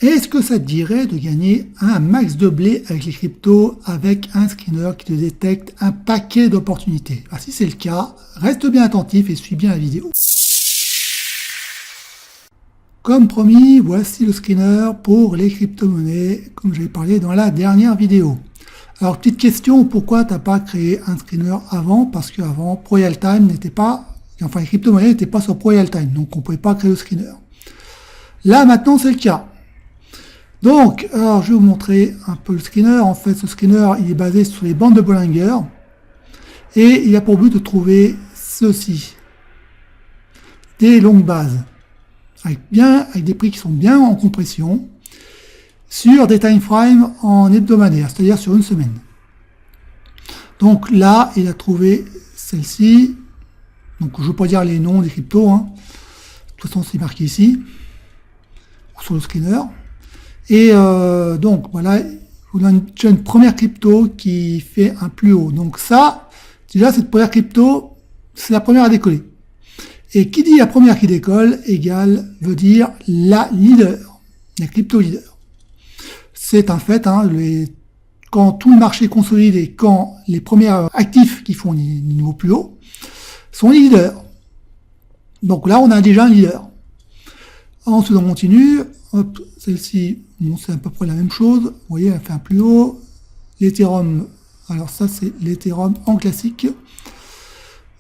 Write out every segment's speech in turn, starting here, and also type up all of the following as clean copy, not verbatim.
Est-ce que ça te dirait de gagner un max de blé avec les cryptos, avec un screener qui te détecte un paquet d'opportunités? Si c'est le cas, reste bien attentif et suis bien la vidéo. Comme promis, voici le screener pour les crypto-monnaies, comme j'avais parlé dans la dernière vidéo. Alors, petite question, pourquoi tu n'as pas créé un screener avant? Parce qu'avant, ProRealTime n'était pas, enfin les crypto-monnaies n'étaient pas sur ProRealTime, donc on ne pouvait pas créer le screener. Là, maintenant, c'est le cas. Donc, alors je vais vous montrer un peu le screener. En fait, ce screener, il est basé sur les bandes de Bollinger et il a pour but de trouver ceci, des longues bases, avec des prix qui sont bien en compression, sur des time frames en hebdomadaire, c'est-à-dire sur une semaine. Donc là, il a trouvé celle-ci. Donc je ne veux pas dire les noms des cryptos, hein. De toute façon, c'est marqué ici, sur le screener. Et donc voilà, vous donne une première crypto qui fait un plus haut. Donc ça, déjà cette première crypto, c'est la première à décoller. Et qui dit la première qui décolle égale veut dire la leader, la crypto leader. C'est un fait, hein, quand tout le marché est consolide et quand les premiers actifs qui font les niveaux plus hauts sont les leaders. Donc là, on a déjà un leader. Ensuite, on continue. Hop, celle-ci, bon, c'est à peu près la même chose. Vous voyez, elle fait un plus haut. L'Ethereum, alors ça, c'est l'Ethereum en classique.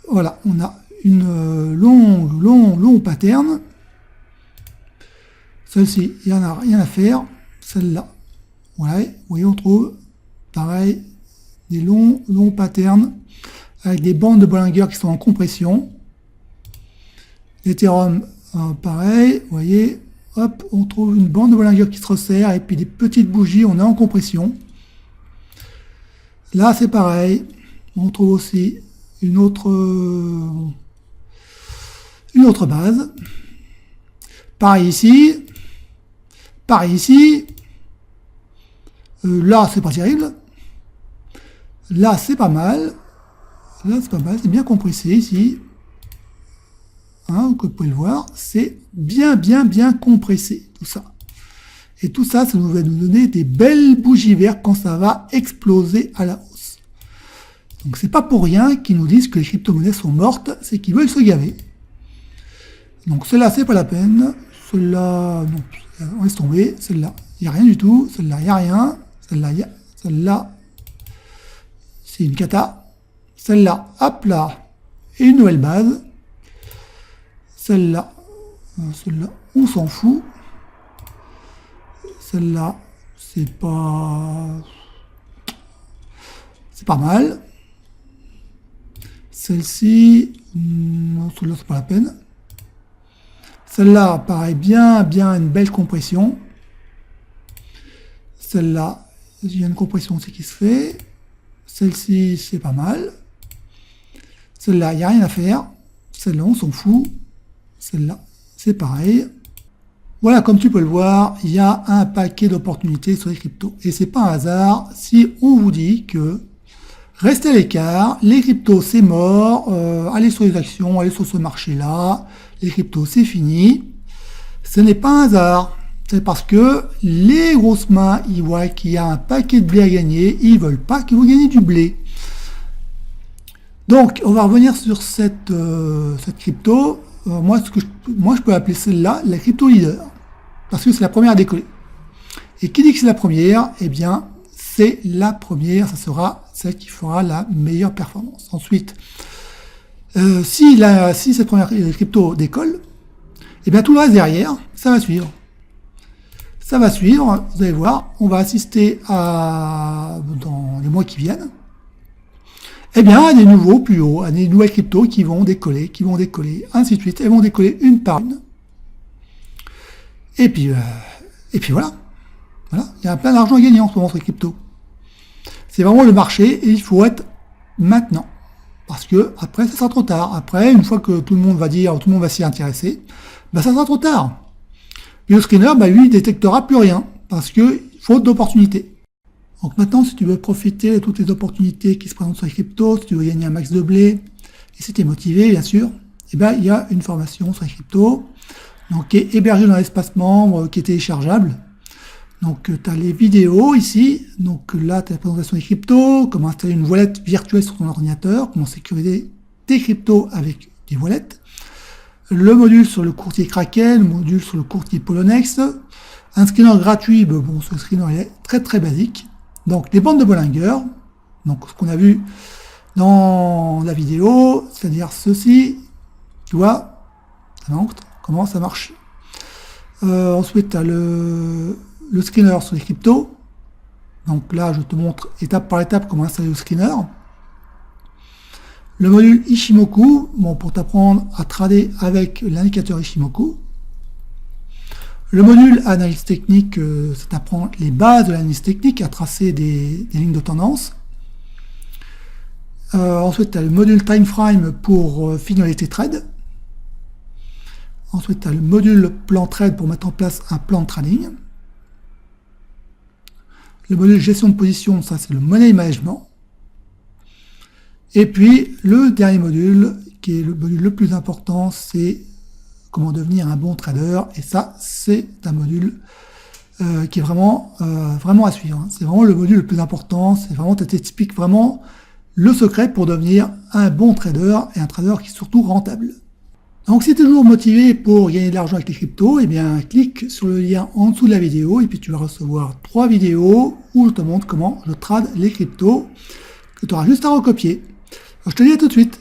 Voilà, on a une long pattern. Celle-ci, il n'y en a rien à faire. Celle-là, voilà, vous voyez, on trouve, pareil, des longs patterns avec des bandes de Bollinger qui sont en compression. L'Ethereum, pareil, vous voyez, hop, on trouve une bande de Bollinger qui se resserre et puis des petites bougies, on est en compression. Là, c'est pareil, on trouve aussi une autre base. Pareil ici. Là, c'est pas terrible. Là, c'est pas mal. Là, c'est pas mal, c'est bien compressé ici. Hein, comme vous pouvez le voir, c'est bien compressé, tout ça. Et tout ça, ça va nous donner des belles bougies vertes quand ça va exploser à la hausse. Donc, c'est pas pour rien qu'ils nous disent que les crypto-monnaies sont mortes, c'est qu'ils veulent se gaver. Donc, celle-là, c'est pas la peine. Celle-là, non, on laisse tomber. Celle-là, il n'y a rien du tout. Celle-là, il n'y a rien. Celle-là, c'est une cata. Celle-là, hop là, et une nouvelle base. Celle-là, on s'en fout. Celle-là, c'est pas mal. Celle-ci, celle-là, c'est pas la peine. Celle-là, pareil, bien une belle compression. Celle-là, il y a une compression aussi qui se fait. Celle-ci, c'est pas mal. Celle-là, il n'y a rien à faire. Celle-là, on s'en fout. Celle-là, c'est pareil. Voilà, comme tu peux le voir, il y a un paquet d'opportunités sur les cryptos. Et c'est pas un hasard si on vous dit que restez à l'écart, les cryptos c'est mort, allez sur les actions, allez sur ce marché-là, les cryptos c'est fini. Ce n'est pas un hasard. C'est parce que les grosses mains, ils voient qu'il y a un paquet de blé à gagner, ils veulent pas que vous gagnez du blé. Donc, on va revenir sur cette crypto. Moi, je peux appeler celle-là la crypto leader, parce que c'est la première à décoller. Et qui dit que c'est la première? Eh bien, c'est la première, ça sera celle qui fera la meilleure performance. Ensuite, si cette première crypto décolle, eh bien tout le reste derrière, ça va suivre. Ça va suivre, vous allez voir, on va assister dans les mois qui viennent, eh bien, à des nouveaux plus hauts, à des nouvelles cryptos qui vont décoller, ainsi de suite. Elles vont décoller une par une. Et puis voilà. Voilà. Il y a plein d'argent à gagner en ce moment sur les cryptos. C'est vraiment le marché et il faut être maintenant. Parce que après, ça sera trop tard. Après, une fois que tout le monde va s'y intéresser, ça sera trop tard. Et le screener, lui, il détectera plus rien. Parce que faute d'opportunité. Donc maintenant, si tu veux profiter de toutes les opportunités qui se présentent sur les cryptos, si tu veux gagner un max de blé, et si tu es motivé, bien sûr, il y a une formation sur les cryptos, donc qui est hébergée dans l'espace membre, qui est téléchargeable. Donc tu as les vidéos ici, donc là tu as la présentation des cryptos, comment installer une wallet virtuelle sur ton ordinateur, comment sécuriser tes cryptos avec des wallets, le module sur le courtier Kraken, le module sur le courtier Poloniex, un screener gratuit, bon ce screener il est très basique, donc les bandes de Bollinger, donc ce qu'on a vu dans la vidéo, c'est-à-dire ceci, tu vois, ça montre comment ça marche. Ensuite tu as le screener sur les cryptos. Donc là, je te montre étape par étape comment installer le screener. Le module Ishimoku, bon, pour t'apprendre à trader avec l'indicateur Ishimoku. Le module analyse technique, ça t'apprend les bases de l'analyse technique, à tracer des lignes de tendance. Ensuite, tu as le module Time Frame pour finaliser tes trades. Ensuite, tu as le module Plan Trade pour mettre en place un plan de trading. Le module gestion de position, ça c'est le money management. Et puis le dernier module, qui est le module le plus important, c'est comment devenir un bon trader. Et ça, c'est un module qui est vraiment à suivre. C'est vraiment le module le plus important. C'est vraiment, ça t'explique vraiment le secret pour devenir un bon trader et un trader qui est surtout rentable. Donc si tu es toujours motivé pour gagner de l'argent avec les cryptos, eh bien clique sur le lien en dessous de la vidéo et puis tu vas recevoir 3 vidéos où je te montre comment je trade les cryptos que tu auras juste à recopier. Alors, je te dis à tout de suite.